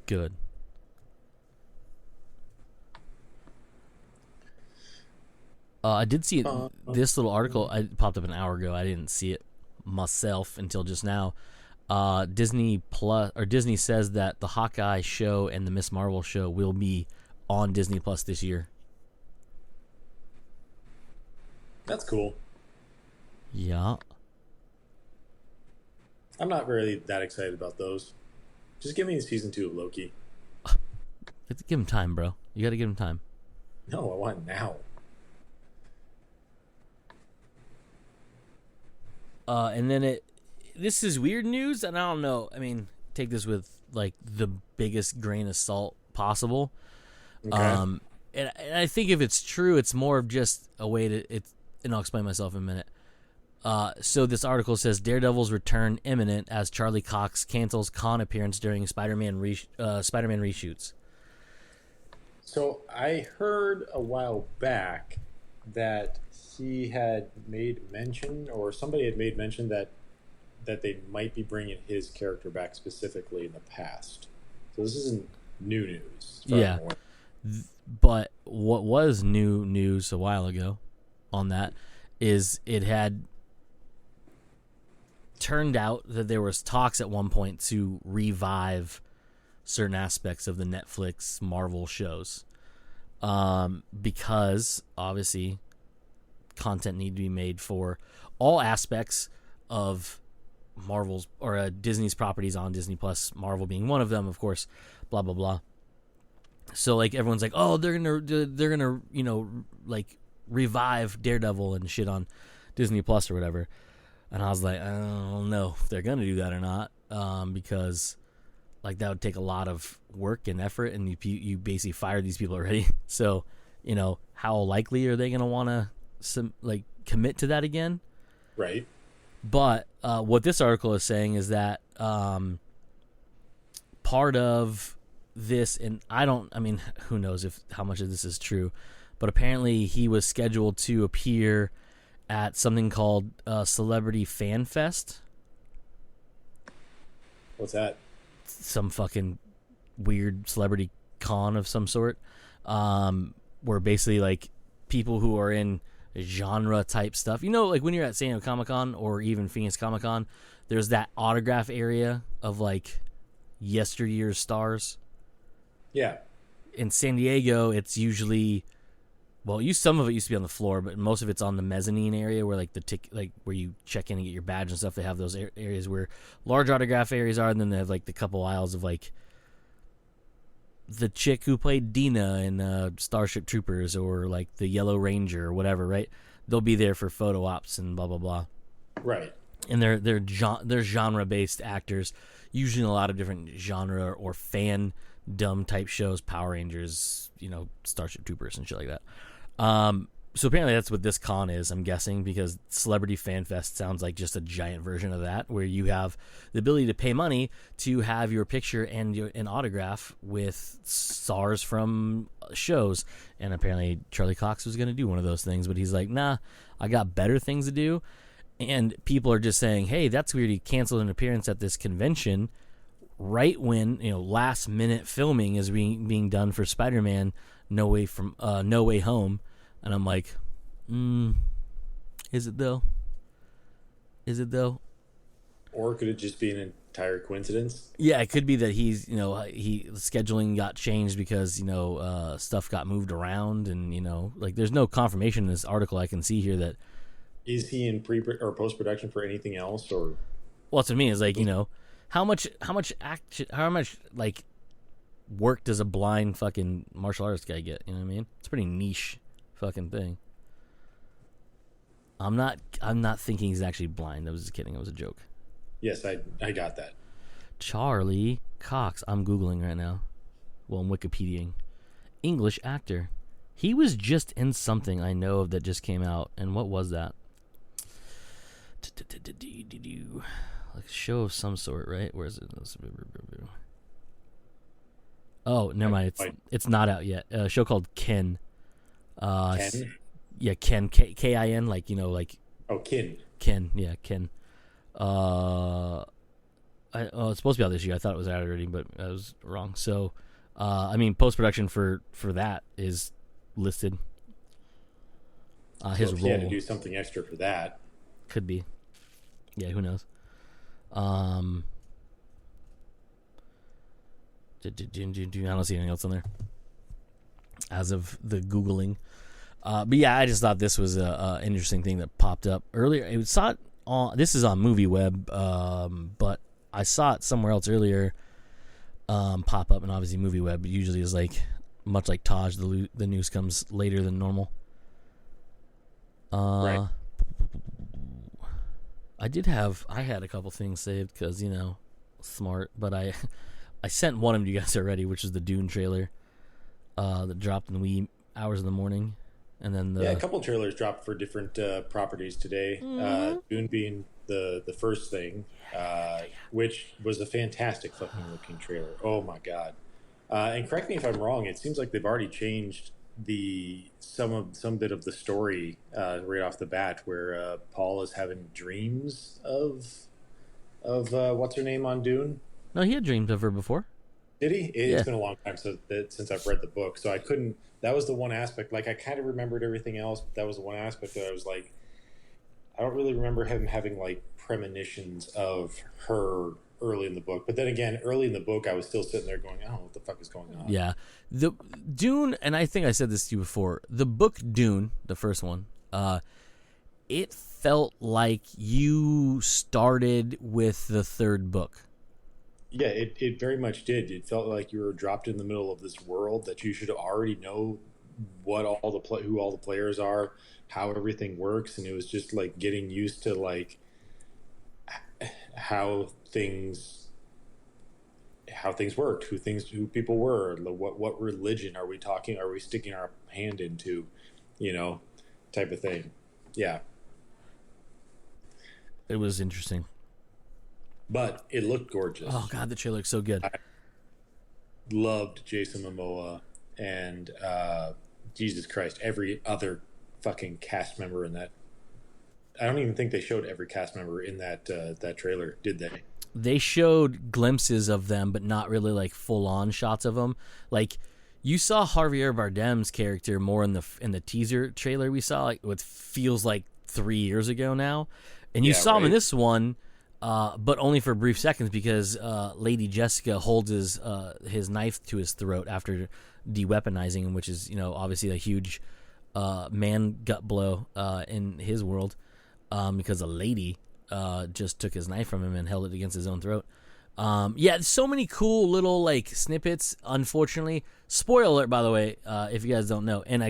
Good. I did see it. This little article I popped up an hour ago. I didn't see it myself until just now. Disney Plus or Disney says that the Hawkeye show and the Miss Marvel show will be on Disney Plus this year. That's cool. Yeah. I'm not really that excited about those. Just give me season 2 of Loki. Give him time, bro. You got to give him time. No, I want it now. And then this is weird news, and I don't know. I mean, take this with like the biggest grain of salt possible. Okay. And I think if it's true, it's more of just a way to and I'll explain myself in a minute. So this article says Daredevil's return imminent as Charlie Cox cancels con appearance during Spider-Man reshoots. So I heard a while back that he had made mention, or somebody had made mention that they might be bringing his character back specifically in the past. So this isn't new news. Yeah. But what was new news a while ago on that is it had turned out that there was talks at one point to revive certain aspects of the Netflix Marvel shows, because obviously content need to be made for all aspects of Marvel's or Disney's properties on Disney Plus, Marvel being one of them, of course, blah blah blah. So like everyone's like, oh, they're gonna like revive Daredevil and shit on Disney Plus or whatever. And I was like, I don't know if they're gonna do that or not, because like that would take a lot of work and effort, and you basically fired these people already. So how likely are they gonna want to commit to that again? Right. But what this article is saying is that part of this, and who knows how much of this is true, but apparently he was scheduled to appear at something called Celebrity Fan Fest. What's that? Some fucking weird celebrity con of some sort, where basically like people who are in genre type stuff, like when you're at San Diego Comic-Con or even Phoenix Comic-Con, there's that autograph area of like yesteryear's stars. Yeah. In San Diego, it's usually, some of it used to be on the floor, but most of it's on the mezzanine area where like where you check in and get your badge and stuff. They have those areas where large autograph areas are, and then they have like the couple aisles of like the chick who played Dina in Starship Troopers, or like the Yellow Ranger or whatever, right? They'll be there for photo ops and blah blah blah. Right. And they're genre based actors, usually in a lot of different genre or fandom type shows, Power Rangers, Starship Troopers and shit like that. So apparently that's what this con is, I'm guessing, because Celebrity Fan Fest sounds like just a giant version of that, where you have the ability to pay money to have your picture and an autograph with stars from shows. And apparently Charlie Cox was going to do one of those things, but he's like, nah, I got better things to do. And people are just saying, hey, that's weird. He canceled an appearance at this convention right when last minute filming is being done for Spider-Man No Way Home. And I'm like, is it though? Or could it just be an entire coincidence? Yeah, it could be that he's, scheduling got changed because, stuff got moved around, and, like there's no confirmation in this article I can see here that. Is he in pre or post production for anything else, or? Well, that's what I mean. Is like, how much like work does a blind fucking martial artist guy get? You know what I mean? It's a pretty niche fucking thing. I'm not thinking he's actually blind. I was just kidding. It was a joke. Yes, I got that. Charlie Cox. I'm Googling right now. Well, I'm Wikipediaing. English actor. He was just in something I know of that just came out. And what was that? Like a show of some sort, right? Where is it? Oh, never mind. It's not out yet. A show called Ken. Ken? Yeah, Ken. Kin. Like, like. Oh, Kin. Ken. Yeah, Ken. It's supposed to be out this year. I thought it was out already, but I was wrong. So, I mean, post production for that is listed. His if role he had to do something extra for that. could be. Yeah, who knows? I don't see anything else on there as of the Googling. But yeah, I just thought this was a interesting thing that popped up earlier. I saw it on. This is on MovieWeb, but I saw it somewhere else earlier. Pop up, and obviously MovieWeb usually is like much like Taj. The news comes later than normal. Right. I had a couple things saved because smart, but I sent one of you guys already, which is the Dune trailer that dropped in the wee hours of the morning. And then a couple trailers dropped for different properties today. Dune being the first thing, which was a fantastic fucking looking trailer. Oh my god! And correct me if I'm wrong. It seems like they've already changed some bit of the story right off the bat, where Paul is having dreams of what's her name on Dune. No, he had dreamed of her before. Did he? It's been a long time since I've read the book, so I couldn't. That was the one aspect. Like, I kind of remembered everything else, but that was the one aspect that I was like, I don't really remember him having like premonitions of her early in the book. But then again, early in the book, I was still sitting there going, "Oh, what the fuck is going on?" Yeah, the Dune, and I think I said this to you before. The book Dune, the first one, it felt like you started with the third book. Yeah, it very much did. It felt like you were dropped in the middle of this world that you should already know who all the players are, how everything works, and it was just like getting used to like how things worked, who people were, what religion are we sticking our hand into, type of thing. Yeah, it was interesting. But it looked gorgeous. Oh god, the trailer looks so good. I loved Jason Momoa and Jesus Christ, every other fucking cast member in that. I don't even think they showed every cast member in that trailer, did they? They showed glimpses of them, but not really like full on shots of them. Like, you saw Javier Bardem's character more in the teaser trailer we saw, like what feels like 3 years ago now, and you saw him in this one. But only for brief seconds, because Lady Jessica holds his knife to his throat after de-weaponizing him, which is obviously a huge man gut blow in his world, because a lady just took his knife from him and held it against his own throat. So many cool little like snippets. Unfortunately, spoiler alert, by the way, if you guys don't know, and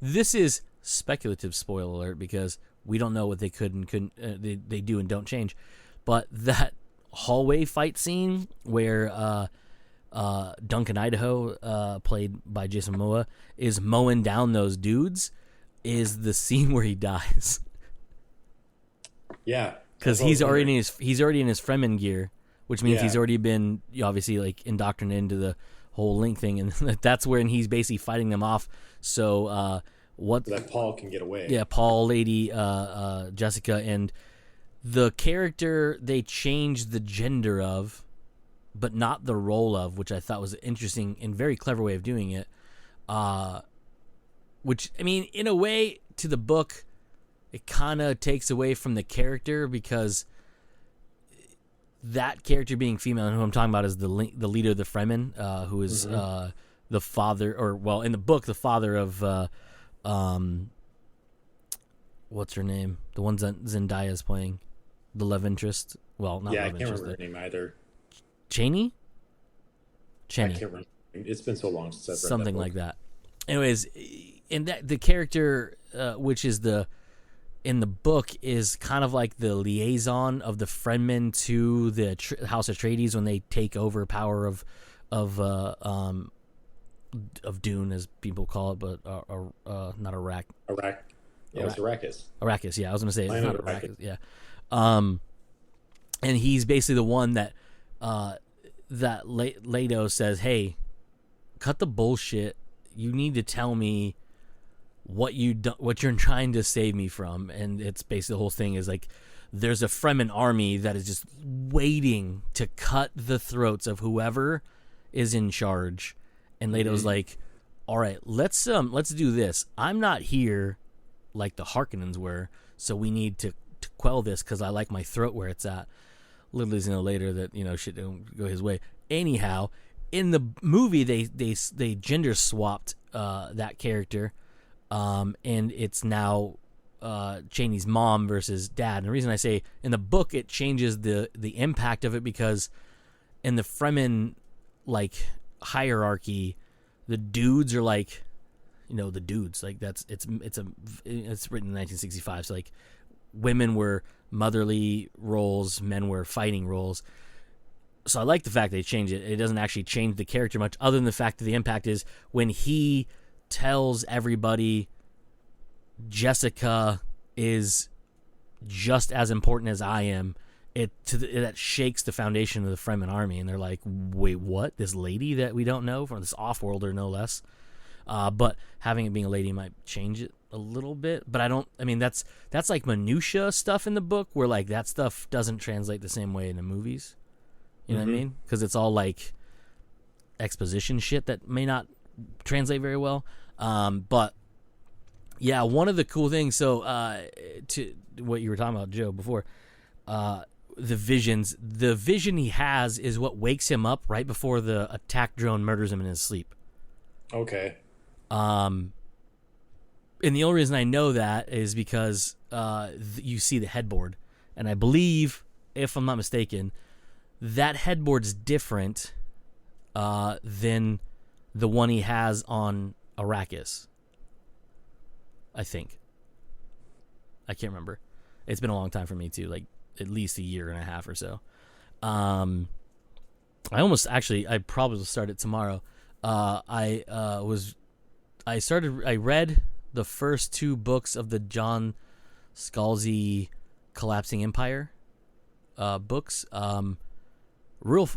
this is speculative spoiler alert because we don't know what they could and couldn't they do and don't change. But that hallway fight scene where Duncan Idaho, played by Jason Momoa, is mowing down those dudes is the scene where he dies. Yeah, because he's already in his Fremen gear, which means he's already been obviously like indoctrinated into the whole Link thing, and that's when he's basically fighting them off. So that Paul can get away. Yeah, Paul, Lady Jessica, and the character they changed the gender of, but not the role of, which I thought was an interesting and very clever way of doing it. Which, I mean, in a way, to the book, it kind of takes away from the character, because that character being female, and who I'm talking about is the leader of the Fremen, who is the father, or, well, in the book, the father of, what's her name? The one that Zendaya's playing. The love interest. Well, not love interest. I can't remember her name either. Chaney? I can't remember. It's been so long since I've read something like that. Anyways, and that the character, which is in the book, is kind of like the liaison of the Fremen to the House Atreides when they take over power of Dune, as people call it, but not Iraq. Iraq. Yeah, it's Arrakis. Arrakis, yeah. I was going to say it's not Arrakis. Yeah. And he's basically the one that Leto says, "Hey, cut the bullshit. You need to tell me what you're trying to save me from." And it's basically the whole thing is like there's a Fremen army that is just waiting to cut the throats of whoever is in charge. And Leto's like, all right, let's do this. I'm not here like the Harkonnens were, so we need to quell this because I like my throat where it's at. Little does he know later that, shit don't go his way. Anyhow, in the movie, they gender swapped that character, and it's now Chani's mom versus dad. And the reason I say in the book it changes the impact of it because in the Fremen hierarchy, the dudes are the dudes it's written in 1965, so women were motherly roles, men were fighting roles. So I like the fact they changed it. It doesn't actually change the character much, other than the fact that the impact is when he tells everybody Jessica is just as important as I am. That shakes the foundation of the Fremen army, and they're like, "Wait, what? This lady that we don't know from this off-worlder, no less." But having it being a lady might change it a little bit. But that's like minutia stuff in the book, where that stuff doesn't translate the same way in the movies. You know what I mean? Because it's all exposition shit that may not translate very well. But yeah, one of the cool things. So to what you were talking about, Joe, before. The vision he has is what wakes him up right before the attack drone murders him in his sleep. Okay. And the only reason I know that is because you see the headboard, and I believe, if I'm not mistaken, that headboard's different than the one he has on Arrakis. I think. I can't remember. It's been a long time for me too, at least a year and a half or so. I probably will start it tomorrow. I read the first 2 books of the John Scalzi Collapsing Empire books. Real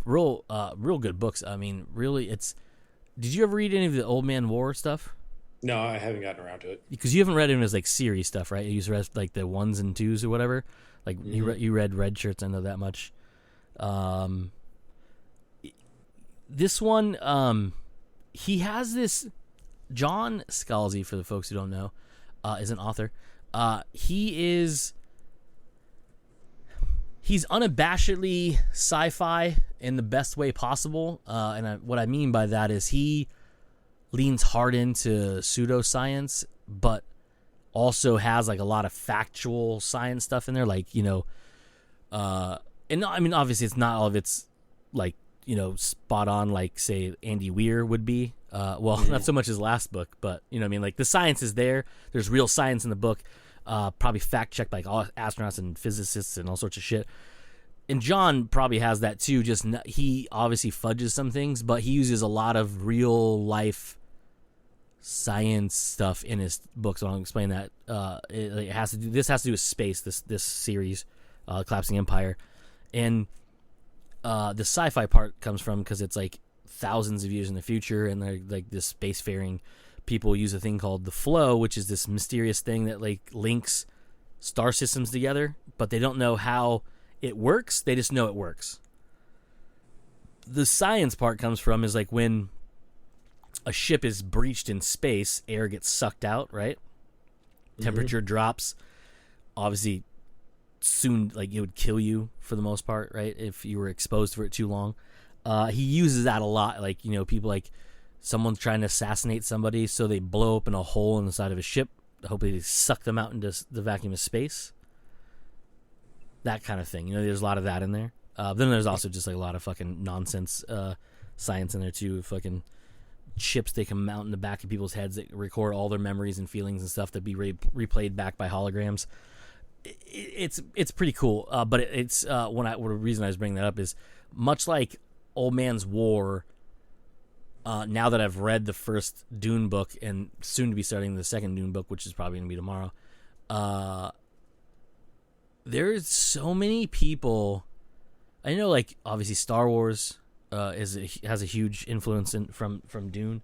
good books. I mean, really, did you ever read any of the Old Man War stuff? No, I haven't gotten around to it. Because you haven't read it as series stuff, right? You read the 1s and 2s or whatever. You read Red Shirts, I know that much. This one, he has this. John Scalzi, for the folks who don't know, is an author. He's unabashedly sci-fi in the best way possible, what I mean by that is he leans hard into pseudoscience, but also has a lot of factual science stuff in there, and I mean, obviously it's not all of it's spot on say Andy Weir would be. Not so much his last book, but you know what I mean, the science is there. There's real science in the book, probably fact checked by all astronauts and physicists and all sorts of shit. And John probably has that too. He obviously fudges some things, but he uses a lot of real life science stuff in his books. So I'll explain that. This has to do with space. This series, Collapsing Empire, and the sci-fi part comes from because it's thousands of years in the future, and they're this spacefaring people use a thing called the flow, which is this mysterious thing that links star systems together, but they don't know how it works. They just know it works. The science part comes from is when a ship is breached in space, air gets sucked out, right? Temperature drops. Obviously, soon, it would kill you for the most part, right? If you were exposed for it too long. He uses that a lot. People someone's trying to assassinate somebody, so they blow open a hole in the side of a ship. Hopefully they suck them out into the vacuum of space. That kind of thing. There's a lot of that in there. Then there's also just a lot of fucking nonsense science in there too. Fucking chips they can mount in the back of people's heads that record all their memories and feelings and stuff that be replayed back by holograms. It's pretty cool. But it's the reason I was bringing that up is much like Old Man's War. Now that I've read the first Dune book and soon to be starting the second Dune book, which is probably going to be tomorrow, there's so many people. I know, obviously Star Wars has a huge influence from Dune,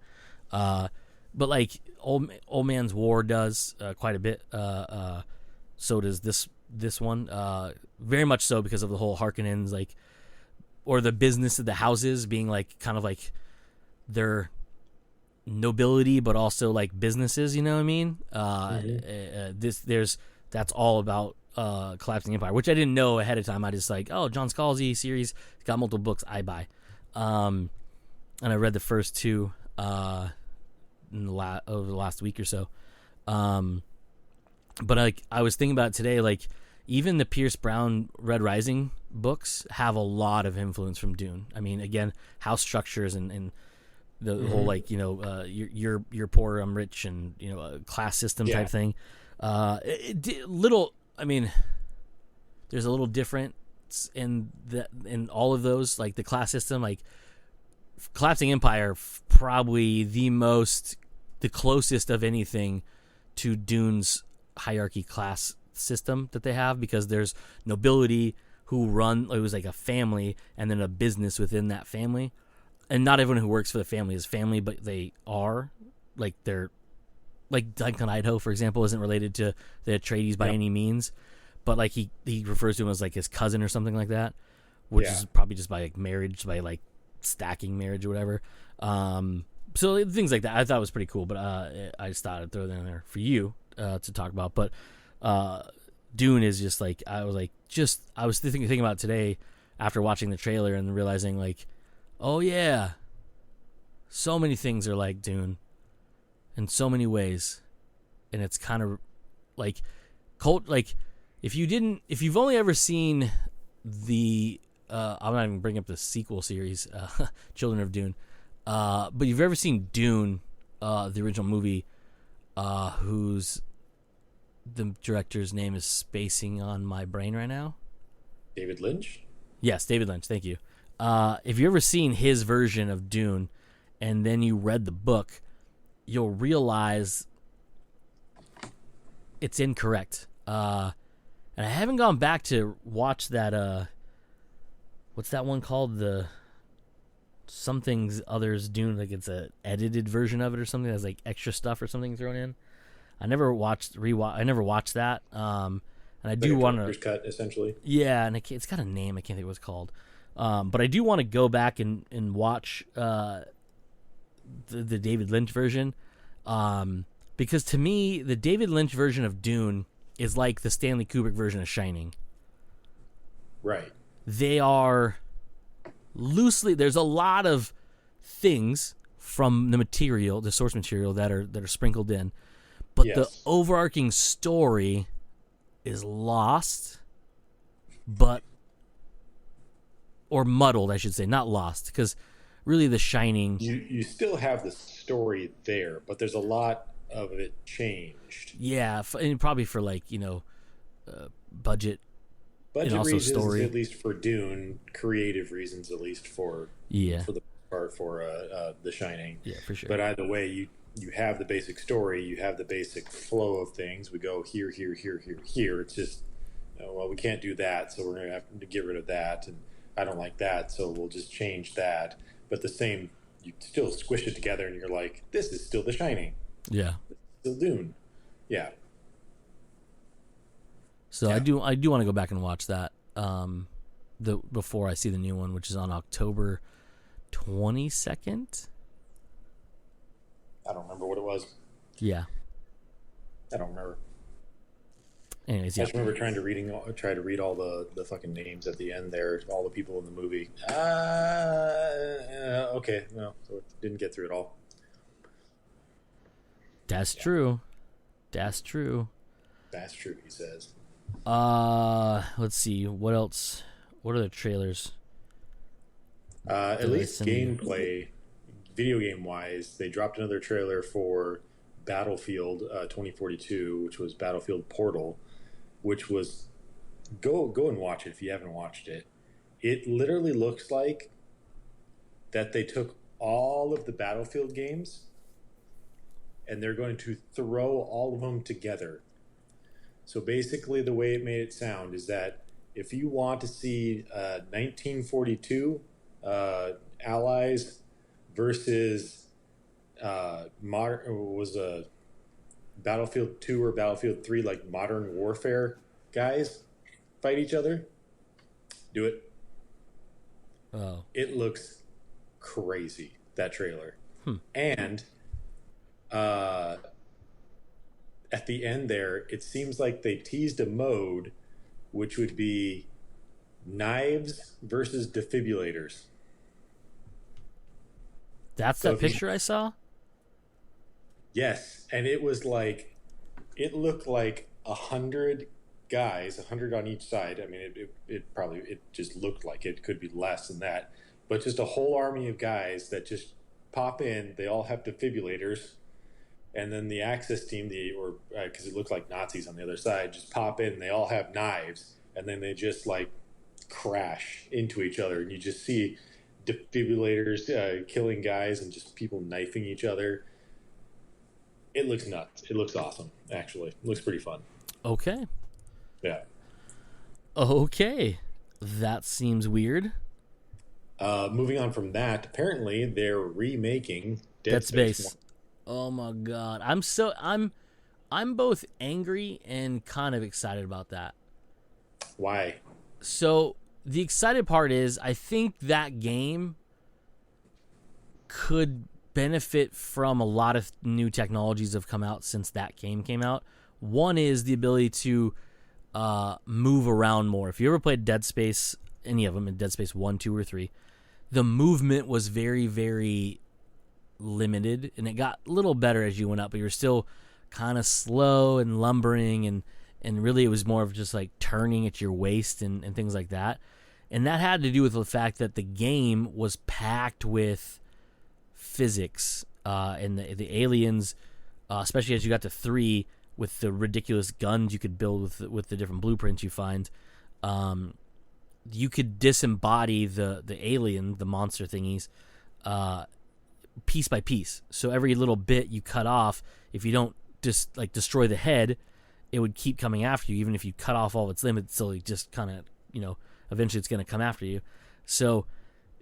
but Old Man's War does quite a bit. So does this this one, very much so because of the whole Harkonnens, like, or the business of the houses being like kind of like their nobility, but also like businesses. You know what I mean? That's all about collapsing empire, which I didn't know ahead of time. I just like, oh, John Scalzi series, got multiple books, I buy. And I read the first two over the last week or so. But like I was thinking about it today, like even the Pierce Brown Red Rising books have a lot of influence from Dune. I mean, again, house structures and the whole like, you know, you're poor, I'm rich, and you know, a class system type thing. Little, I mean, there's a little difference in all of those, like the class system, like Collapsing Empire, probably the closest of anything to Dune's hierarchy class system that they have, because there's nobility who run, it was like a family and then a business within that family, and not everyone who works for the family is family, but they are like, they're like Duncan Idaho, for example, isn't related to the Atreides by any means, but like he refers to him as like his cousin or something like that, which is probably just by like marriage, by like stacking marriage or whatever. So things like that I thought was pretty cool, but I just thought I'd throw that in there for you to talk about. But Dune is just like, I was thinking about it today after watching the trailer and realizing like, oh yeah, so many things are like Dune in so many ways, and it's kind of like cult. Like if you've only ever seen the I'm not even bringing up the sequel series, Children of Dune, but you've ever seen Dune, the original movie, whose the director's name is spacing on my brain right now. David Lynch? Yes, David Lynch. Thank you. If you've ever seen his version of Dune and then you read the book, you'll realize it's incorrect. And I haven't gone back to watch that, what's that one called? The something's others Dune, like it's a edited version of it or something that's like extra stuff or something thrown in. I never watched that. And I do want to cut essentially. Yeah, and it's got a name. I can't think of what it's called. But I do want to go back and watch the David Lynch version, because to me the David Lynch version of Dune is like the Stanley Kubrick version of Shining. Right. They are loosely. There's a lot of things from the source material that are sprinkled in, but the overarching story is lost, or muddled, I should say, not lost, because really The Shining, you still have the story there, but there's a lot of it changed. Yeah, and probably for like, budget and also reasons, story, at least for Dune, creative reasons, at least for the part for The Shining. Yeah, for sure. But either way, you have the basic story, you have the basic flow of things. We go here, here, here, here, here. It's just, well, we can't do that, so we're going to have to get rid of that, and I don't like that, so we'll just change that. But the same, you still squish it together, and you're like, this is still The Shining. Yeah. This is still Dune. Yeah. So I do want to go back and watch that before I see the new one, which is on October 22nd. I don't remember what it was. Yeah. I don't remember. Anyways, I just remember trying to read all the fucking names at the end there, all the people in the movie. Okay, no, so it didn't get through it all. That's true. That's true. That's true, he says. Let's see. What else? What are the trailers? At least gameplay, video game wise, they dropped another trailer for Battlefield 2042, which was Battlefield Portal, which was go and watch it if you haven't watched it. It literally looks like that they took all of the Battlefield games and they're going to throw all of them together. So basically the way it made it sound is that if you want to see 1942 Allies versus modern, was a Battlefield 2 or Battlefield 3, like modern warfare guys fight each other, do it. Oh. It looks crazy, that trailer. Hmm. And uh, at the end there, it seems like they teased a mode which would be knives versus defibrillators. That's So that if you, picture I saw? yes, and it was like it looked like 100 guys, 100 on each side. I mean, it probably it just looked like it could be less than that, but just a whole army of guys that just pop in. They all have defibrillators, and then the Axis team, the or because it looked like Nazis on the other side, just pop in. They all have knives, and then they just like crash into each other, and you just see defibrillators killing guys and just people knifing each other. It looks nuts. It looks awesome. Actually, it looks pretty fun. Okay. Yeah. Okay. That seems weird. Moving on from that, apparently they're remaking Dead Dead Space Space. Oh my god. I'm both angry and kind of excited about that. 1. Why? So the excited part is I think that game could benefit from a lot of new technologies that have come out since that game came out. One is the ability to move around more. If you ever played Dead Space, any of them, in Dead Space 1, 2, or 3, the movement was very, very limited, and it got a little better as you went up, but you were still kind of slow and lumbering, and really it was more of just like turning at your waist and things like that. And that had to do with the fact that the game was packed with physics and the aliens, especially as you got to 3 with the ridiculous guns you could build with the different blueprints you find. You could disembody the alien, the monster thingies, piece by piece. So every little bit you cut off, if you don't just like destroy the head, it would keep coming after you. Even if you cut off all of its limbs, still just kind of, eventually it's going to come after you. So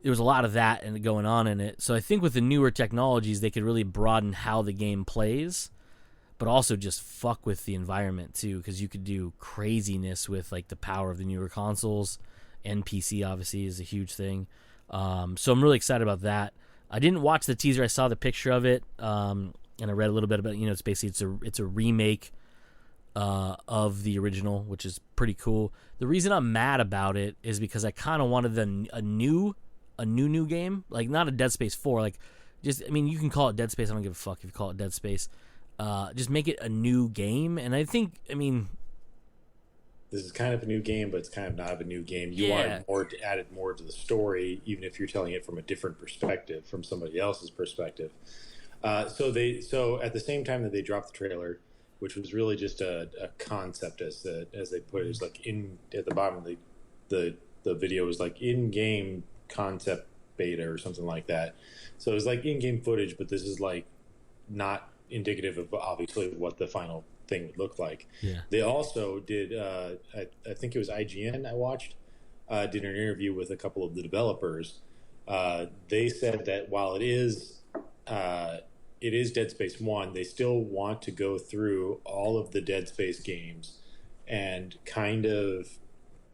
there was a lot of that and going on in it. So I think with the newer technologies, they could really broaden how the game plays, but also just fuck with the environment too, because you could do craziness with like the power of the newer consoles, and PC obviously is a huge thing. So I'm really excited about that. I didn't watch the teaser. I saw the picture of it, and I read a little bit about it. It's basically it's a remake of the original, which is pretty cool. The reason I'm mad about it is because I kind of wanted a new game, like not a Dead Space 4, like just, I mean, you can call it Dead Space. I don't give a fuck if you call it Dead Space. Just make it a new game, and I think, This is kind of a new game, but it's kind of not a new game. You Yeah. wanted added more to the story, even if you're telling it from a different perspective, from somebody else's perspective. So at the same time that they dropped the trailer, which was really just a concept, as they put it, is like in at the bottom of the video was like in game concept beta or something like that. So it was like in game footage, but this is like not indicative of obviously what the final thing would look like. Yeah. They also did, I think it was IGN I watched, did an interview with a couple of the developers. They said that while it is Dead Space 1, they still want to go through all of the Dead Space games and kind of,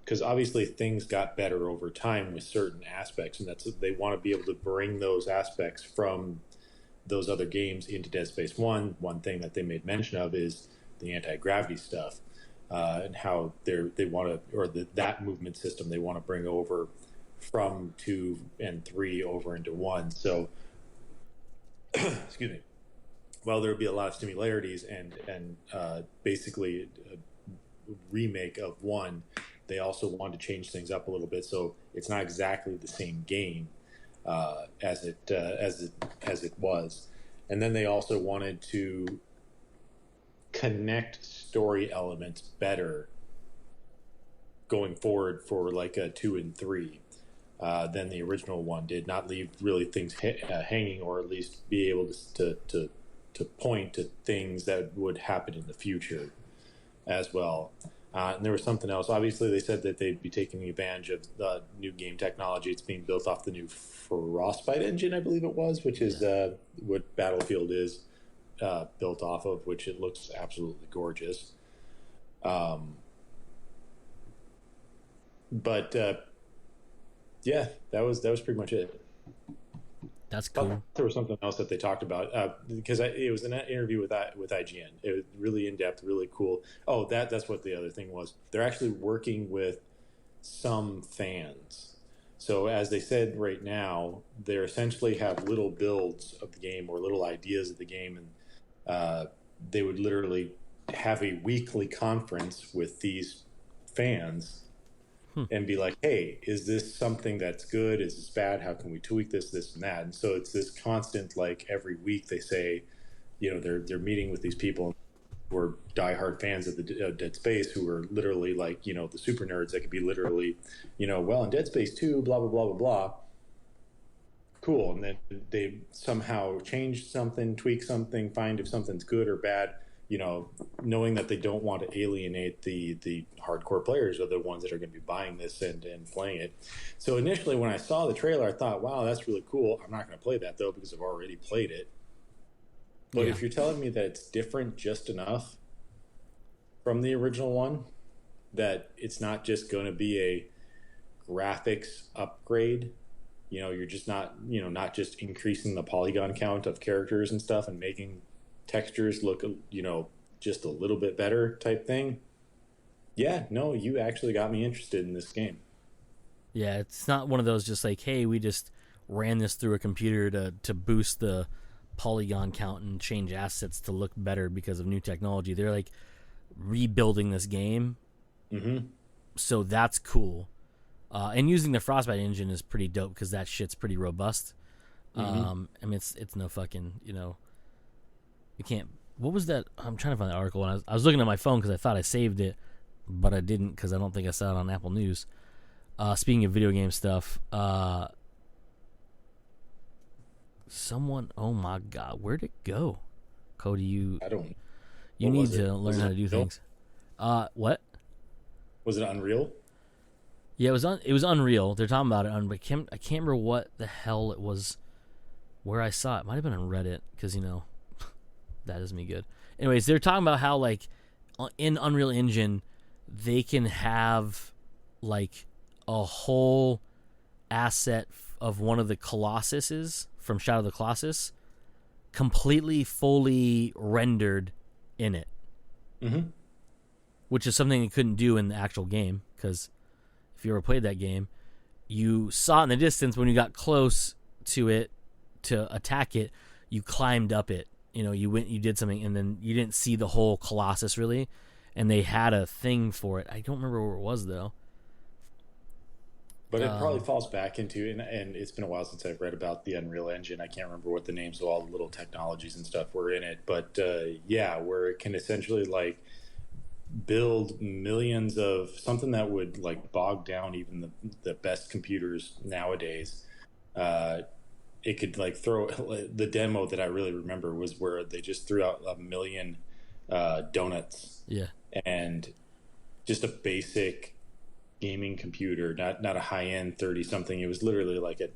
because obviously things got better over time with certain aspects, and they want to be able to bring those aspects from those other games into Dead Space 1. One thing that they made mention of is the anti-gravity stuff, and how they want to, or that movement system they want to bring over from 2 and 3 over into 1. So excuse me. Well, there would be a lot of similarities and basically a remake of 1. They also wanted to change things up a little bit, so it's not exactly the same game as it was. And then they also wanted to connect story elements better going forward for like a 2 and 3 than the original one did. Not leave really things hanging, or at least be able to point to things that would happen in the future as well. And there was something else. Obviously, they said that they'd be taking advantage of the new game technology. It's being built off the new Frostbite engine, I believe it was, which is what Battlefield is built off of, which it looks absolutely gorgeous. But yeah, that was pretty much it. That's Thought cool. there was something else that they talked about because it was an interview with IGN. It was really in depth, really cool. Oh, that's what the other thing was. They're actually working with some fans. So as they said right now, they essentially have little builds of the game or little ideas of the game, and they would literally have a weekly conference with these fans and be like, hey, is this something that's good? Is this bad? How can we tweak this, and that? And so it's this constant, like every week they say, they're meeting with these people who are diehard fans of the Dead Space, who are literally like, the super nerds that could be literally, well, in Dead Space 2, blah, blah, blah, blah, blah. Cool. And then they somehow change something, tweak something, find if something's good or bad, knowing that they don't want to alienate the hardcore players or the ones that are going to be buying this and playing it. So initially when I saw the trailer, I thought, wow, that's really cool. I'm not going to play that though, because I've already played it. But if you're telling me that it's different just enough from the original one, that it's not just going to be a graphics upgrade, you're just not just increasing the polygon count of characters and stuff and making textures look, just a little bit better type thing. Yeah, no, you actually got me interested in this game. Yeah, it's not one of those just like, hey, we just ran this through a computer to boost the polygon count and change assets to look better because of new technology. They're like rebuilding this game. Mm-hmm. So that's cool. And using the Frostbite engine is pretty dope because that shit's pretty robust. Mm-hmm. I mean, it's no fucking, you can't. What was that? I'm trying to find the article. And I was looking at my phone because I thought I saved it, but I didn't because I don't think I saw it on Apple News. Speaking of video game stuff, someone, oh my god, where'd it go? Cody, you need to learn how to do things. What? Was it Unreal? Yeah, it was Unreal. They're talking about it, but I can't remember what the hell it was. Where I saw it might have been on Reddit because that does me good. Anyways, they're talking about how like in Unreal Engine they can have like a whole asset of one of the Colossuses from Shadow of the Colossus completely fully rendered in it. Mm-hmm. Which is something you couldn't do in the actual game, because if you ever played that game, you saw it in the distance. When you got close to it to attack it, you climbed up it. You did something, and then you didn't see the whole Colossus really. And they had a thing for it. I don't remember where it was though. But it probably falls back into, and it's been a while since I've read about the Unreal Engine. I can't remember what the names of all the little technologies and stuff were in it. But yeah, where it can essentially like build millions of something that would like bog down even the best computers nowadays. It could like throw the demo that I really remember was where they just threw out 1 million donuts. Yeah. And just a basic gaming computer, not a high end 30 something. It was literally like a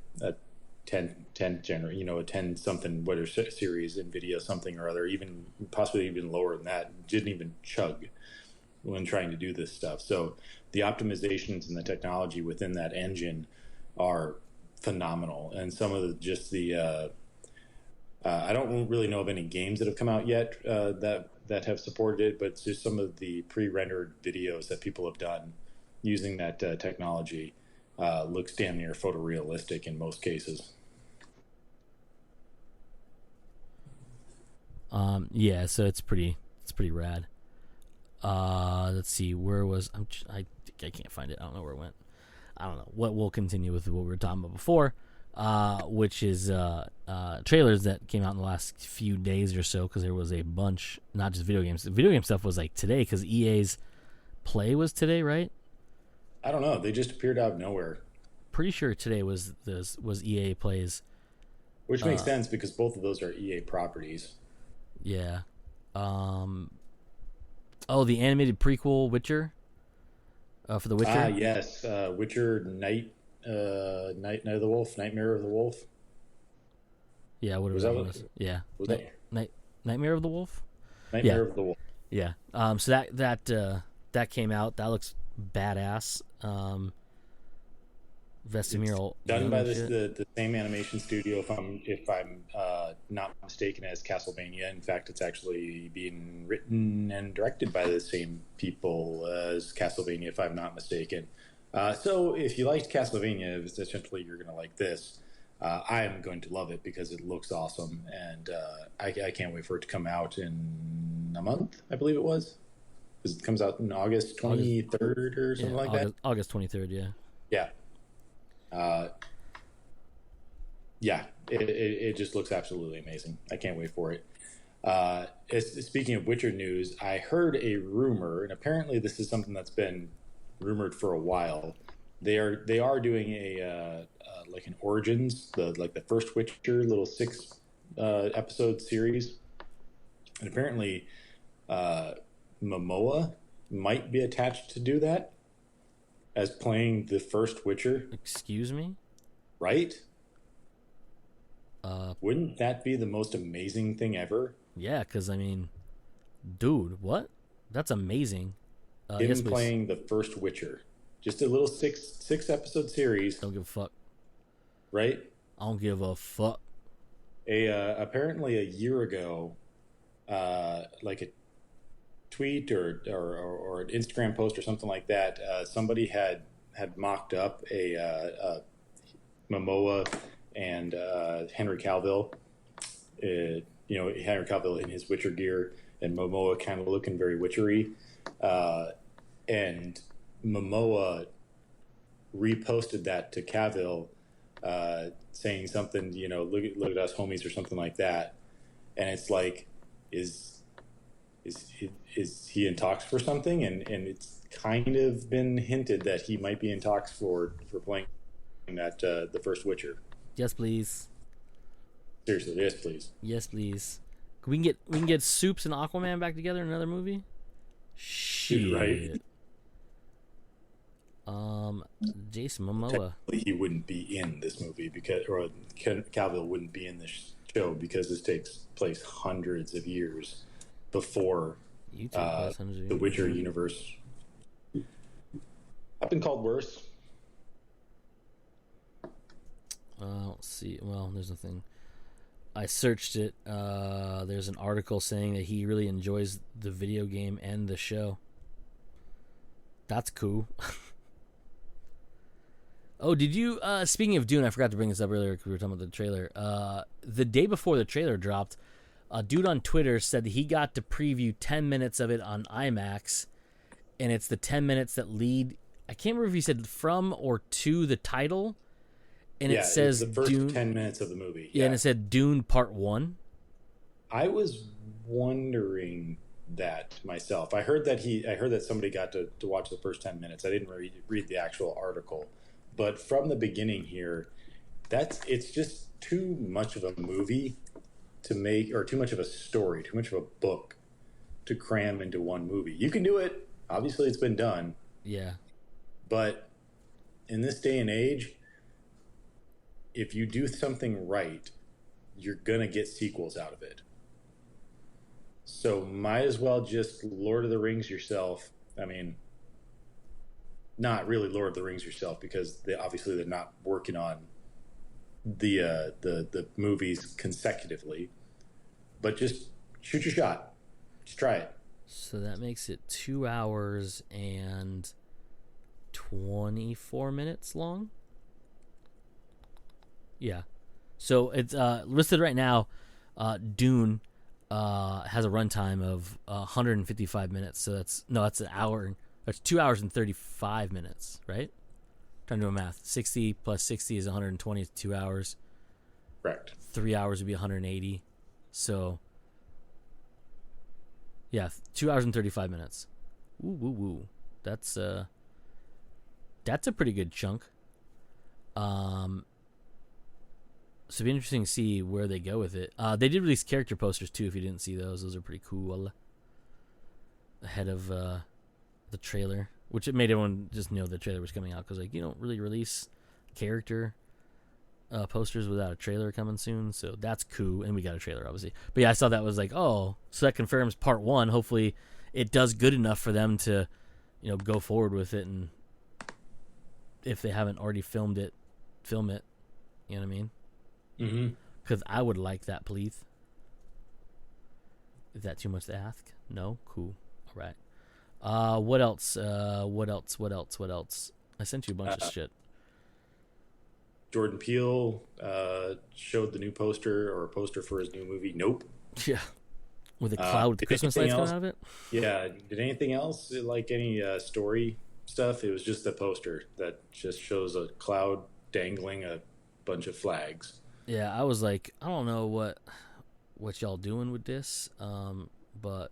10 a 10 something whatever series NVIDIA something or other, even possibly even lower than that. Didn't even chug when trying to do this stuff. So the optimizations and the technology within that engine are phenomenal. And some of the I don't really know of any games that have come out yet that have supported it, but just some of the pre-rendered videos that people have done using that technology looks damn near photorealistic in most cases. Yeah, so it's pretty rad. Let's see, where was I can't find it. I don't know where it went. I don't know. We'll continue with what we were talking about before, which is trailers that came out in the last few days or so, because there was a bunch, not just video games. The video game stuff was like today, because EA's Play was today, right? I don't know. They just appeared out of nowhere. Pretty sure today was EA Plays. Which makes sense, because both of those are EA properties. Yeah. Oh, the animated prequel Witcher. For the Witcher. Ah, yes. Witcher Night of the Wolf, Nightmare of the Wolf. Yeah, whatever that was. Yeah. Was Nightmare of the Wolf? Nightmare of the Wolf. Yeah. So that came out. That looks badass. Vesemir Done by shit. the same animation studio, if I'm not mistaken, as Castlevania. In fact, it's actually being written and directed by the same people as Castlevania, if I'm not mistaken. So if you liked Castlevania, essentially you're going to like this. I am going to love it because it looks awesome, and I can't wait for it to come out in a month, I believe it was. Because it comes out in August 23rd or something like that. August 23rd, yeah. Yeah. Yeah, it just looks absolutely amazing. I can't wait for it. Speaking of Witcher news, I heard a rumor, and apparently this is something that's been rumored for a while. They are doing a like an Origins, the first Witcher little 6 episode series, and apparently Momoa might be attached to do that as playing the first Witcher. Excuse me? Right? Wouldn't that be the most amazing thing ever? Yeah, because, I mean, dude, what? That's amazing. Him playing the first Witcher. Just a little six episode series. Don't give a fuck. Right? I don't give a fuck. Apparently a year ago, like a tweet or an Instagram post or something like that, somebody had mocked up a Momoa and Henry Cavill. Henry Cavill in his Witcher gear and Momoa kind of looking very Witchery. And Momoa reposted that to Cavill, saying something, look at us homies or something like that. And it's like, is he in talks for something? And it's kind of been hinted that he might be in talks for playing that the first Witcher. Yes, please. Seriously, yes, please. Yes, please. We can get Supes and Aquaman back together in another movie. Shit. Right. Jason Momoa. He wouldn't be in this movie or Cavill wouldn't be in this show because this takes place hundreds of years before the Witcher universe. I've been called worse. Let's see. Well, there's nothing. I searched it. There's an article saying that he really enjoys the video game and the show. That's cool. Oh, did you, speaking of Dune, I forgot to bring this up earlier because we were talking about the trailer. The day before the trailer dropped, a dude on Twitter said that he got to preview 10 minutes of it on IMAX, and it's the 10 minutes that lead, I can't remember if he said from or to the title, and it says it's the first Dune, 10 minutes of the movie. Yeah, and it said Dune Part 1. I was wondering that myself. I heard that somebody got to watch the first 10 minutes. I didn't read the actual article. But from the beginning here, it's just too much of a movie to make, or too much of a story, too much of a book to cram into one movie. You can do it. Obviously, it's been done. Yeah. But in this day and age, if you do something right, you're going to get sequels out of it. So might as well just Lord of the Rings yourself. I mean, not really Lord of the Rings yourself, because they're not working on the movies consecutively, but just shoot your shot. Just try it. So that makes it 2 hours and 24 minutes long. Yeah. So it's listed right now. Dune has a runtime of 155 minutes. So that's an hour. That's 2 hours and 35 minutes, right? Trying to do math. 60 plus 60 is 120. 2 hours. Correct. 3 hours would be 180. So, yeah, 2 hours and 35 minutes. Woo, woo, woo. That's a pretty good chunk. So it'd be interesting to see where they go with it. They did release character posters too. If you didn't see those are pretty cool. Ahead of the trailer, which it made everyone just know the trailer was coming out, because you don't really release character posters without a trailer coming soon. So that's cool, and we got a trailer obviously. But yeah, I saw that, was like, oh, so that confirms Part 1. Hopefully, it does good enough for them to, go forward with it, and if they haven't already filmed it film it. You know what I mean? Mm-hmm. Because I would like that, please. Is that too much to ask? No? Cool. All right. What else? What else? I sent you a bunch of shit. Jordan Peele showed the new poster or a poster for his new movie, Nope. Yeah. With a cloud with the Christmas lights coming out of it? Yeah. Did anything else, like any story stuff? It was just the poster that just shows a cloud dangling a bunch of flags. Yeah, I was like, I don't know what y'all doing with this, but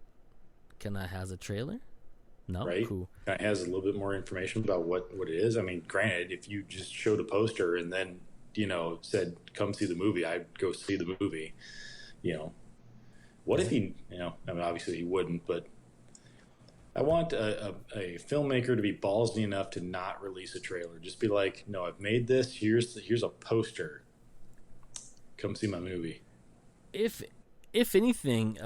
can I has a trailer? No? Right? Cool. It has a little bit more information about what it is. I mean, granted, if you just showed a poster and then, said, come see the movie, I'd go see the movie. What if he, I mean, obviously he wouldn't, but I want a filmmaker to be ballsy enough to not release a trailer. Just be like, no, I've made this. Here's a poster. Come see my movie. If anything,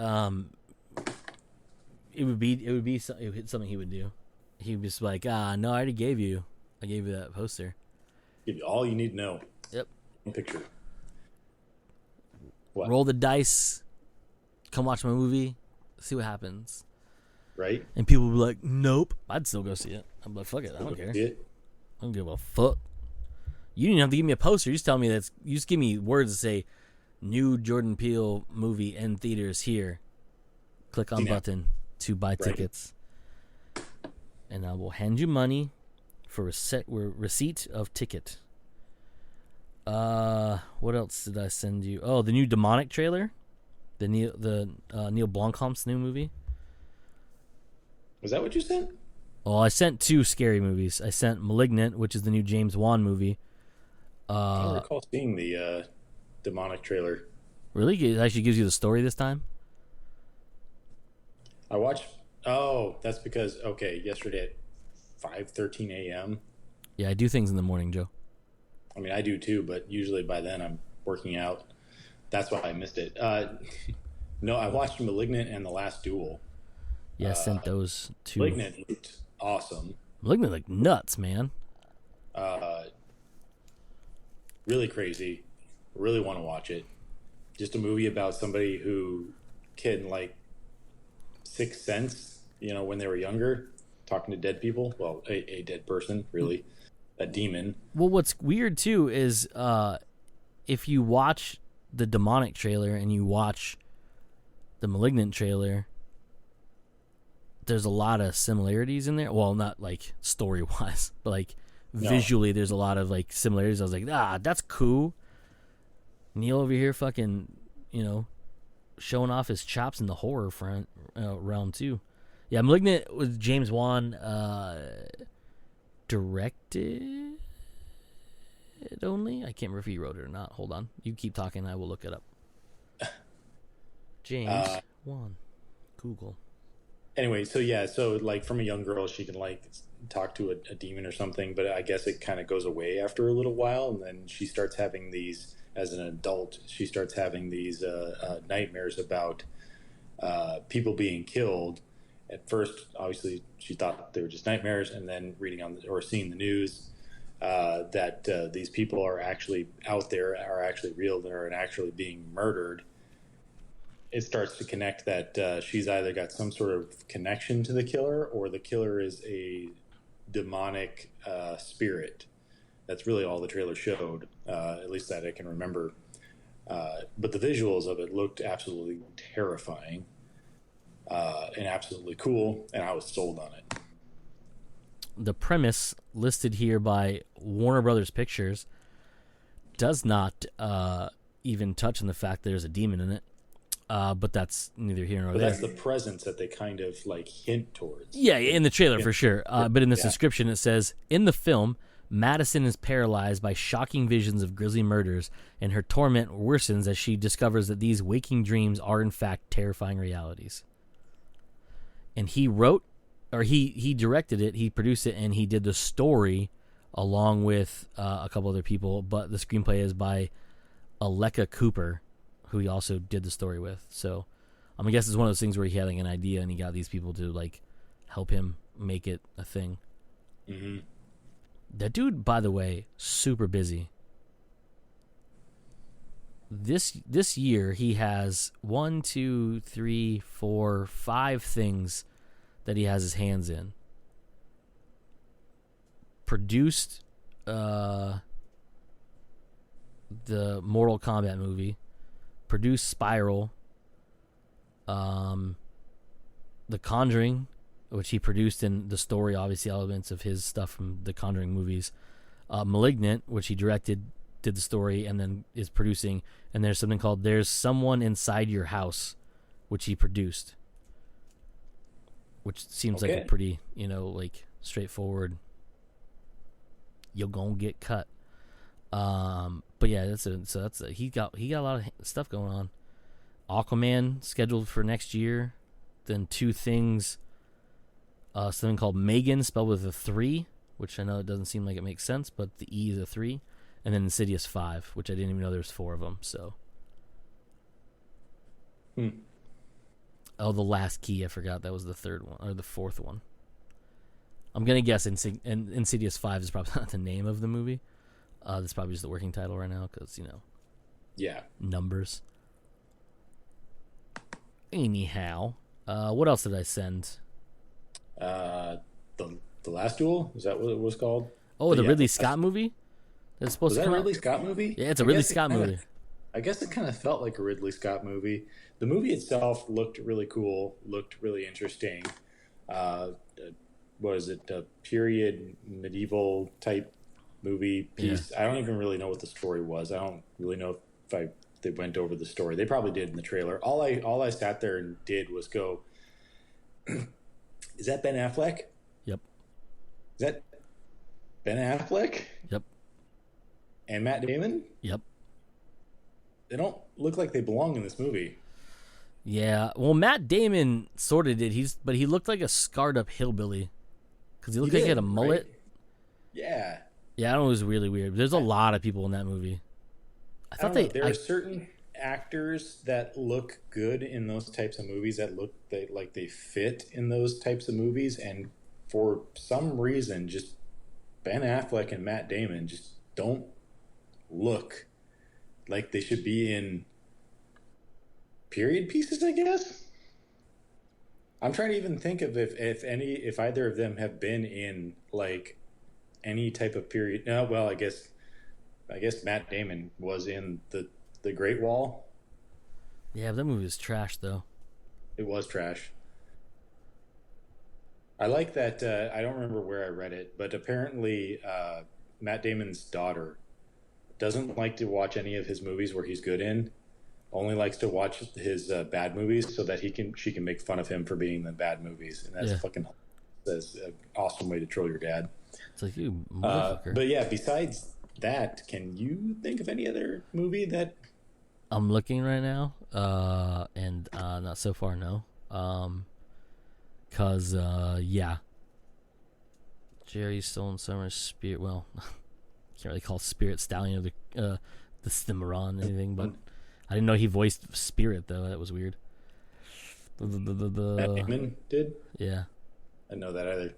it would be something he would do. He'd just be like, no, I already gave you that poster. Give you all you need to know. Yep. Picture. What? Roll the dice. Come watch my movie. See what happens. Right. And people would be like, nope. I'd still go see it. I'm like, fuck it. I don't care. I don't give a fuck. You didn't have to give me a poster. You just tell me you just give me words that say, new Jordan Peele movie in theaters here. Click on button to buy tickets. And I will hand you money for receipt of ticket. What else did I send you? Oh, the new Demonic trailer. The Neil Blomkamp's new movie. Was that what you sent? Oh, I sent 2 scary movies. I sent Malignant, which is the new James Wan movie. I don't recall seeing the Demonic trailer. Really? It actually gives you the story this time? I watched... Oh, that's because... Okay, yesterday at 5:13 a.m. Yeah, I do things in the morning, Joe. I mean, I do too, but usually by then I'm working out. That's why I missed it. No, I watched Malignant and The Last Duel. Yeah, I sent those 2. Malignant looked awesome. Malignant looked nuts, man. Really crazy. Really want to watch it. Just a movie about somebody who can, like, Sixth Sense, when they were younger, talking to dead people. Well, a dead person, really. A demon. Well, what's weird, too, is if you watch the Demonic trailer and you watch the Malignant trailer, there's a lot of similarities in there. Well, not like story-wise, but like visually there's a lot of like similarities. I was like, that's cool. Neil over here fucking, showing off his chops in the horror realm too. Yeah, Malignant was James Wan directed only. I can't remember if he wrote it or not. Hold on. You keep talking. I will look it up. James Wan. Google. Anyway, so like from a young girl, she can like talk to a demon or something, but I guess it kind of goes away after a little while, and then she starts having these, as an adult, she starts having these nightmares about people being killed. At first, obviously, she thought they were just nightmares, and then reading or seeing the news that these people are actually out there, are actually real, and actually being murdered. It starts to connect that she's either got some sort of connection to the killer, or the killer is a demonic spirit. That's really all the trailer showed, at least that I can remember. But the visuals of it looked absolutely terrifying and absolutely cool, and I was sold on it. The premise listed here by Warner Brothers Pictures does not even touch on the fact that there's a demon in it. But that's neither here nor there. That's the presence that they kind of like hint towards. Yeah, in the trailer for sure. But in this description it says, in the film, Madison is paralyzed by shocking visions of grisly murders, and her torment worsens as she discovers that these waking dreams are in fact terrifying realities. And he wrote, or he directed it, he produced it, and he did the story along with a couple other people, but the screenplay is by Aleka Cooper, who he also did the story with. So I guess it's one of those things where he had like an idea and he got these people to like help him make it a thing. Mm-hmm. That dude, by the way, super busy. this year he has 1, 2, 3, 4, 5 things that he has his hands in. Produced the Mortal Kombat movie, produced Spiral, The Conjuring, which he produced in the story, obviously elements of his stuff from the Conjuring movies, Malignant, which he directed, did the story, and then is producing, and there's something called There's Someone Inside Your House, which he produced, which seems like a pretty, like straightforward, you're gonna get cut. But yeah, he got a lot of stuff going on. Aquaman scheduled for next year, then 2 things, something called Megan spelled with a 3, which I know it doesn't seem like it makes sense, but the E is a 3, and then Insidious 5, which I didn't even know there was 4 of them. So, oh, The Last Key, I forgot that was the 3rd one or the 4th one. I'm gonna guess Insidious 5 is probably not the name of the movie. That's probably just the working title right now because numbers. Anyhow, what else did I send? The Last Duel, is that what it was called? Oh, the Ridley Scott movie. That's supposed was to that come a Ridley out? Scott movie? Yeah, it's a Ridley Scott movie. I guess it kind of felt like a Ridley Scott movie. The movie itself looked really cool, looked really interesting. What is it? A period medieval type movie piece. Yeah. I don't even really know what the story was. I don't really know if they went over the story. They probably did in the trailer. All I sat there and did was go, is that Ben Affleck? Yep. Is that Ben Affleck? Yep. And Matt Damon? Yep. They don't look like they belong in this movie. Yeah. Well, Matt Damon sort of did. But he looked like a scarred up hillbilly because he looked like he had a mullet. Right? Yeah. Yeah, I don't know. It was really weird. There's a lot of people in that movie. There are certain actors that look good in those types of movies that look like they fit in those types of movies, and for some reason, just Ben Affleck and Matt Damon just don't look like they should be in period pieces, I guess. I'm trying to even think of if either of them have been in like any type of period. No, well, I guess Matt Damon was in the Great Wall. Yeah, that movie was trash, though. It was trash. I like that. I don't remember where I read it, but apparently Matt Damon's daughter doesn't like to watch any of his movies where he's good in. Only likes to watch his bad movies so that she can make fun of him for being in the bad movies, and that's that's an awesome way to troll your dad. It's like, you motherfucker. But yeah, besides that, can you think of any other movie that I'm looking right now? And not so far, no. Cause Jerry Stolen Summer's Spirit. Well, can't really call Spirit Stallion of the Cimarron or anything, but I didn't know he voiced Spirit though. That was weird. Matt Damon did? Yeah. I didn't know that either.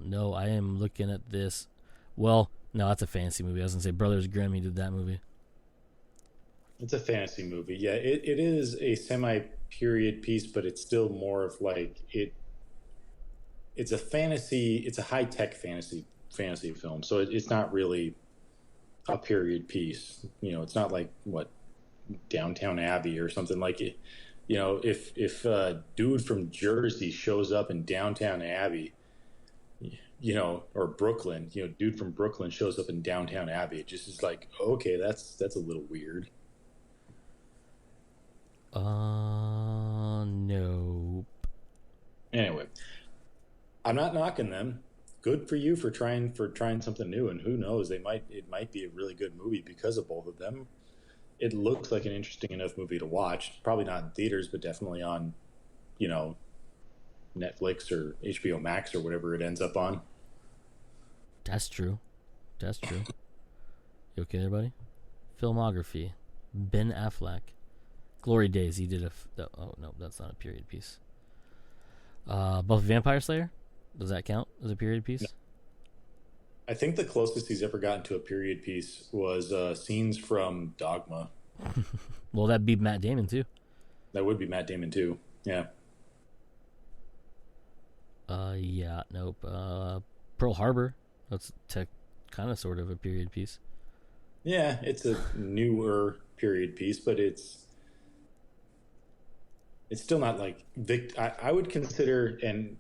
No, I am looking at this. Well, no, that's a fantasy movie. I was gonna say Brothers Grimm. He did that movie. It's a fantasy movie. Yeah, it is a semi-period piece, but it's still more of like it's a fantasy. It's a high-tech fantasy film. So it's not really a period piece. It's not like Downtown Abbey or something like it. If a dude from Jersey shows up in Downtown Abbey, or Brooklyn, dude from Brooklyn shows up in Downtown Abbey, it just is like, okay, that's a little weird. Nope. Anyway, I'm not knocking them. Good for you for trying something new, and who knows, it might be a really good movie because of both of them. It looks like an interesting enough movie to watch. Probably not in theaters, but definitely on, Netflix or HBO Max or whatever it ends up on. That's true. You okay there, buddy? Filmography. Ben Affleck. Glory Days. He did oh, no, that's not a period piece. Buffy Vampire Slayer? Does that count as a period piece? No. I think the closest he's ever gotten to a period piece was scenes from Dogma. Well, that'd be Matt Damon too. That would be Matt Damon too. Yeah. Yeah, nope. Pearl Harbor. That's kind of sort of a period piece. Yeah, it's a newer period piece, but it's still not like I would consider, and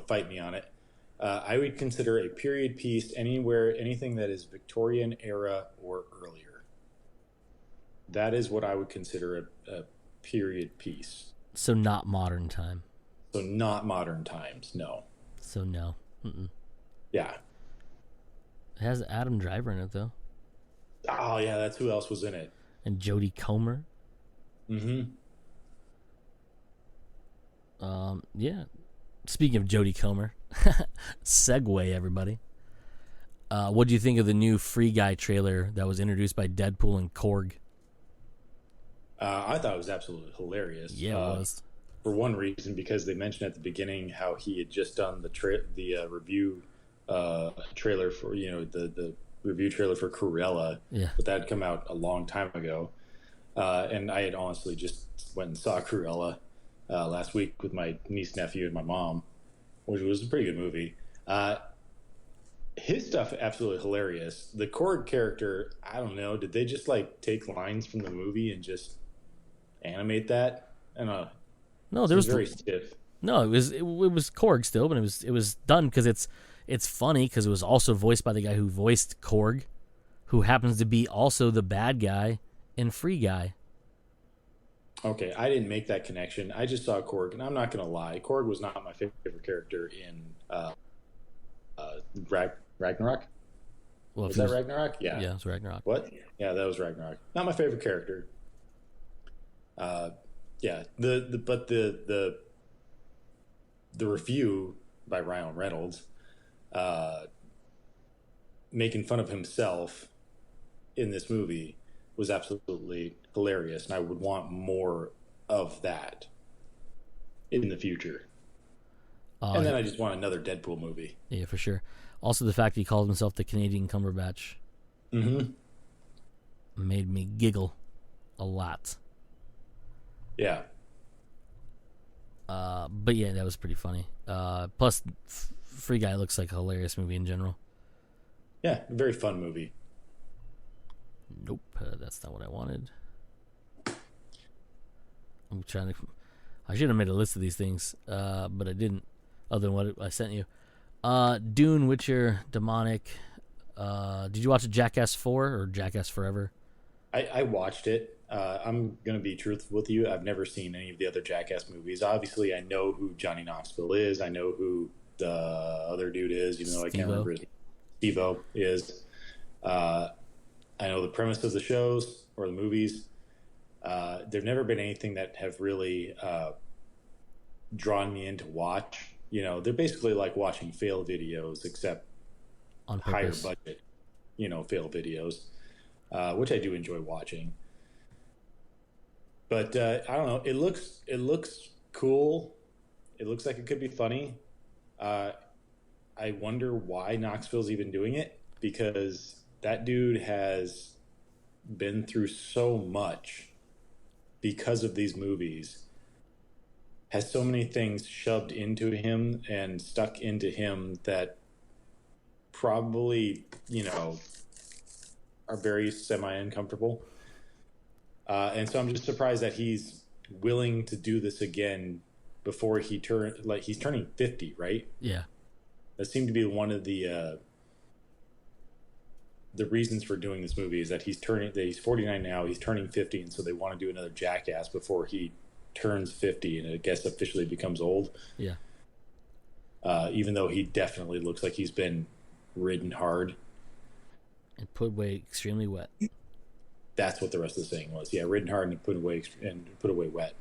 fight me on it. I would consider a period piece anything that is Victorian era or earlier. That is what I would consider a period piece. So not modern time. So not modern times, no. So no. Mm-mm. Yeah. It has Adam Driver in it though. Oh yeah, that's who else was in it. And Jodie Comer. Mm-hmm. Yeah. Speaking of Jodie Comer, segue everybody. What do you think of the new Free Guy trailer that was introduced by Deadpool and Korg? I thought it was absolutely hilarious. Yeah, it was. For one reason, because they mentioned at the beginning how he had just done the review trailer for the review trailer for Cruella. Yeah. But that had come out a long time ago, and I had honestly just went and saw Cruella last week with my niece, nephew, and my mom, which was a pretty good movie. His stuff absolutely hilarious. The Korg character, I don't know, did they just like take lines from the movie and just animate that? I don't know. No, there was very stiff. No, it was Korg still, but it was done because it's funny because it was also voiced by the guy who voiced Korg, who happens to be also the bad guy in Free Guy. Okay, I didn't make that connection. I just saw Korg, and I'm not going to lie. Korg was not my favorite character in Ragnarok. Well, was that Ragnarok? Yeah. Yeah, it was Ragnarok. What? Yeah, that was Ragnarok. Not my favorite character. Yeah. The review by Ryan Reynolds, making fun of himself in this movie was absolutely hilarious, and I would want more of that in the future. And then I just want another Deadpool movie. Yeah, for sure. Also, the fact he called himself the Canadian Cumberbatch made me giggle a lot. Yeah. But yeah, that was pretty funny. Plus, Free Guy looks like a hilarious movie in general. Yeah, very fun movie. Nope, that's not what I wanted. I'm trying to. I should have made a list of these things, but I didn't. Other than what I sent you, Dune, Witcher, Demonic. Did you watch Jackass 4 or Jackass Forever? I watched it. I'm gonna be truthful with you. I've never seen any of the other Jackass movies. Obviously, I know who Johnny Knoxville is. I know who the other dude is, even though I can't remember his name. Steve-O is. I know the premise of the shows or the movies. There've never been anything that have really drawn me in to watch. They're basically like watching fail videos, except on higher budget, fail videos, which I do enjoy watching. But I don't know. It looks cool. It looks like it could be funny. I wonder why Knoxville's even doing it, because that dude has been through so much because of these movies, has so many things shoved into him and stuck into him that probably, are very semi-uncomfortable. And so I'm just surprised that he's willing to do this again before he's turning 50, right? Yeah. That seemed to be one of the reasons for doing this movie, is that he's 49 now, he's turning 50, and so they want to do another Jackass before he turns 50 and I guess officially becomes old. Yeah. Even though he definitely looks like he's been ridden hard. And put away extremely wet. That's what the rest of the saying was. Yeah, ridden hard and put away wet.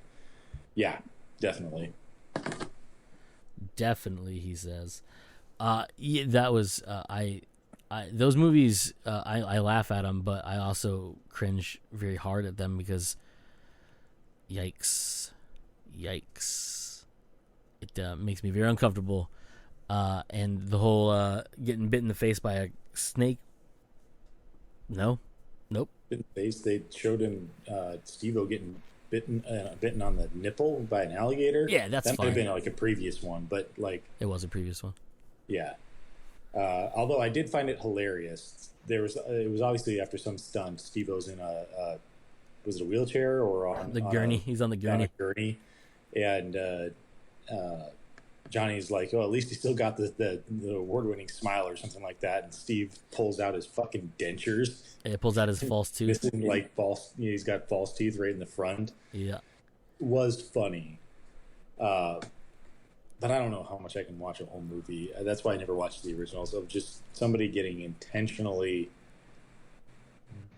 Yeah, definitely. Definitely, he says. Yeah, that was I those movies. I laugh at them, but I also cringe very hard at them because, yikes, it makes me very uncomfortable. And the whole getting bit in the face by a snake. No, nope. In the face, they showed him Steve-O getting bitten on the nipple by an alligator. Yeah, that's that might have fine. been like a previous one, but like, It was a previous one. yeah. Although I did find it hilarious. It was obviously after some stunt. Steve-O's in was it a wheelchair or on The gurney. He's on the on a gurney. gurney, and Johnny's like, "Oh, at least he still got the award-winning smile or something like that." And Steve pulls out his fucking dentures, It pulls out his false tooth. missing like false. He's got false teeth right in the front. Yeah. Was funny, but I don't know how much I can watch a whole movie. That's why I never watched the originals of just somebody getting intentionally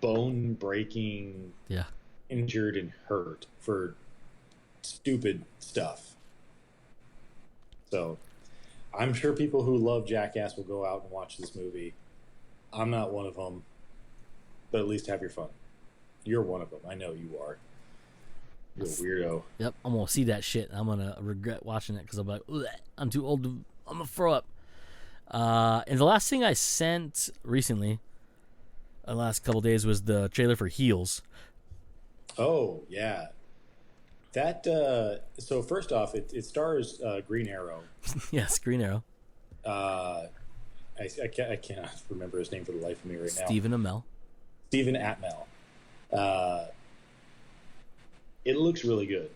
bone-breaking, Yeah. injured, and hurt for stupid stuff. So I'm sure people who love Jackass will go out and watch this movie. I'm not one of them, but at least have your fun. You're one of them. I know you are. You're a weirdo. Yep. I'm gonna see that shit. I'm gonna regret watching it because I'm like, "Ugh, I'm too old to. I'm gonna throw up. And the last thing I sent recently, the last couple days, was the trailer for Heels. Oh, yeah. That, so first off, it stars Green Arrow. Yes, Green Arrow. I cannot remember his name for the life of me right now. Stephen Amell. Stephen Atmel. It looks really good.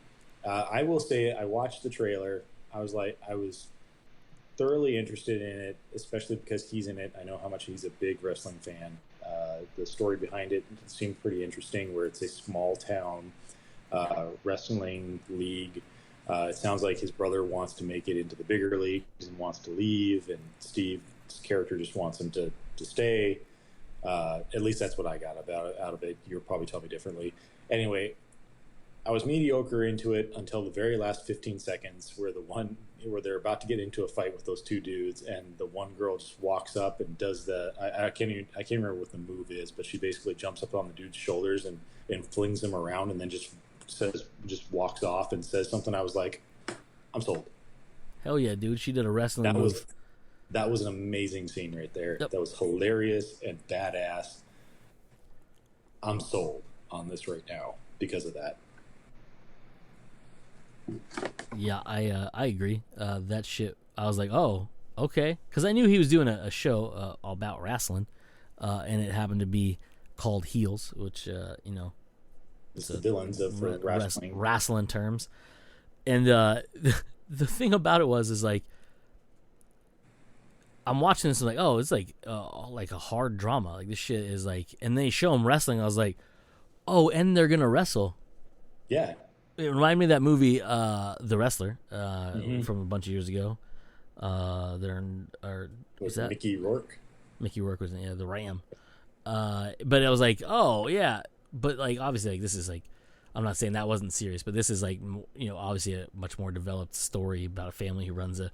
I will say I watched the trailer. I was thoroughly interested in it, especially because he's in it. I know how much he's a big wrestling fan. The story behind it seemed pretty interesting, where it's a small town wrestling league. It sounds like his brother wants to make it into the bigger leagues and wants to leave, and Steve's character just wants him to stay. At least that's what I got out of it. You'll probably tell me differently. Anyway, I was mediocre into it until the very last 15 seconds, where they're about to get into a fight with those two dudes, and the one girl just walks up and does I can't remember what the move is, but she basically jumps up on the dude's shoulders and flings him around, and then just walks off and says something. I was like, I'm sold. Hell yeah, dude. She did a wrestling move. That was an amazing scene right there. Yep. That was hilarious and badass. I'm sold on this right now because of that. Yeah, I agree. That shit, I was like, oh, okay. Because I knew he was doing a show about wrestling, and it happened to be called Heels, which, It's the villains of wrestling. Wrestling terms. And the thing about it is like, I'm watching this and like, oh, it's like a hard drama. Like, this shit is like, and they show them wrestling. I was like, oh, and they're going to wrestle. Yeah. It reminded me of that movie, The Wrestler, from a bunch of years ago. Was that Mickey Rourke? Mickey Rourke was in the Ram. But I was like, oh yeah, but like obviously like this is like, I'm not saying that wasn't serious, but this is like obviously a much more developed story about a family who runs a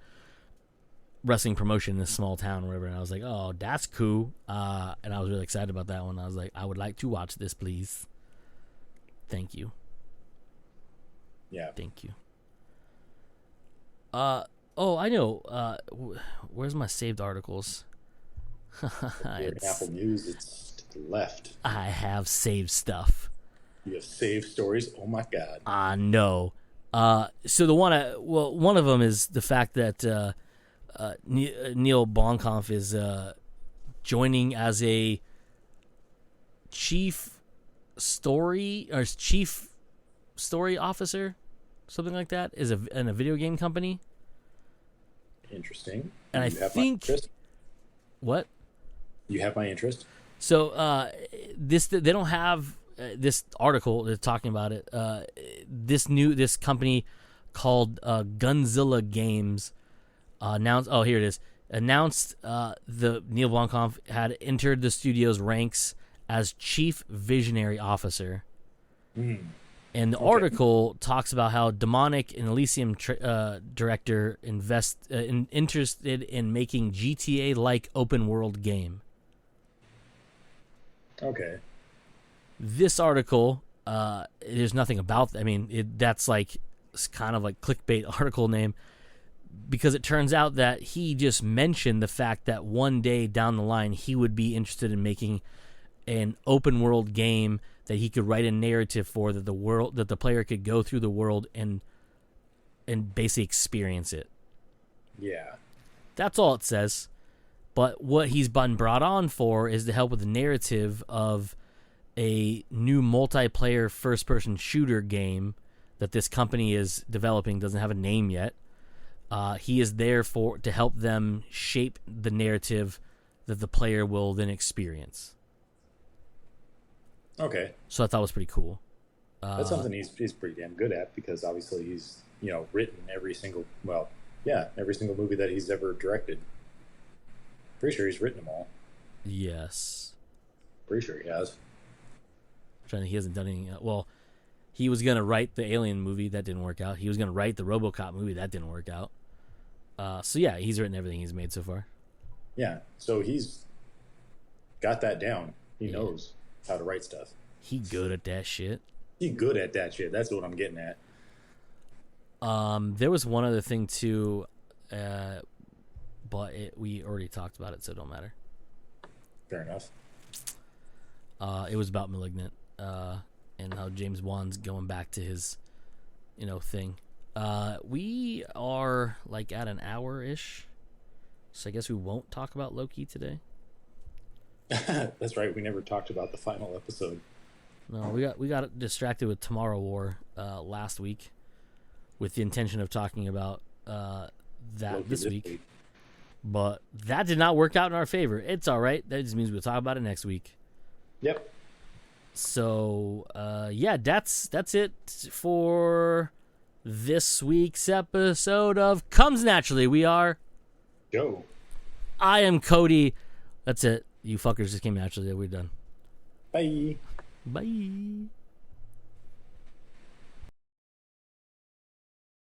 wrestling promotion in a small town or whatever. And I was like, oh, that's cool. And I was really excited about that one. I was like, I would like to watch this, please. Thank you. Yeah. Thank you. Oh, I know. Where's my saved articles? You're in Apple News, it's to the left. I have saved stuff. You have saved stories? Oh my god. I know. So the one of them is the fact that Neil Blomkamp is joining as a chief story officer, something like that, in a video game company. Interesting. And I think what? You have my interest. So they don't have this article that's talking about it. This company called Gunzilla Games announced. Oh, here it is. Announced the Neil Blomkamp had entered the studio's ranks as chief visionary officer. And the article talks about how Demonic and Elysium director interested in making GTA-like open world game. Okay. This article, there's nothing about. I mean, that's like it's kind of like clickbait article name. because it turns out that he just mentioned the fact that one day down the line he would be interested in making an open world game that he could write a narrative for, that the player could go through the world and basically experience it. Yeah. That's all it says. But what he's been brought on for is to help with the narrative of a new multiplayer first-person shooter game that this company is developing. Doesn't have a name yet. He is there to help them shape the narrative that the player will then experience. Okay. So I thought it was pretty cool. That's something he's pretty damn good at, because obviously he's, written every single movie that he's ever directed. Pretty sure he's written them all. Yes. Pretty sure he has. He hasn't done any. Well, he was going to write the Alien movie. That didn't work out. He was going to write the RoboCop movie. That didn't work out. So, yeah, he's written everything he's made so far. Yeah, so he's got that down. He knows how to write stuff. He good at that shit. He good at that shit. That's what I'm getting at. There was one other thing, too, but we already talked about it, so it don't matter. Fair enough. It was about Malignant, and how James Wan's going back to his, thing. We are at an hour-ish, so I guess we won't talk about Loki today. That's right. We never talked about the final episode. No, we got distracted with Tomorrow War last week, with the intention of talking about that Loki this week. But that did not work out in our favor. It's all right. That just means we'll talk about it next week. Yep. So, that's it for this week's episode of Comes Naturally. We are Joe. I am Cody. That's it. You fuckers just came naturally. We're done. Bye. Bye.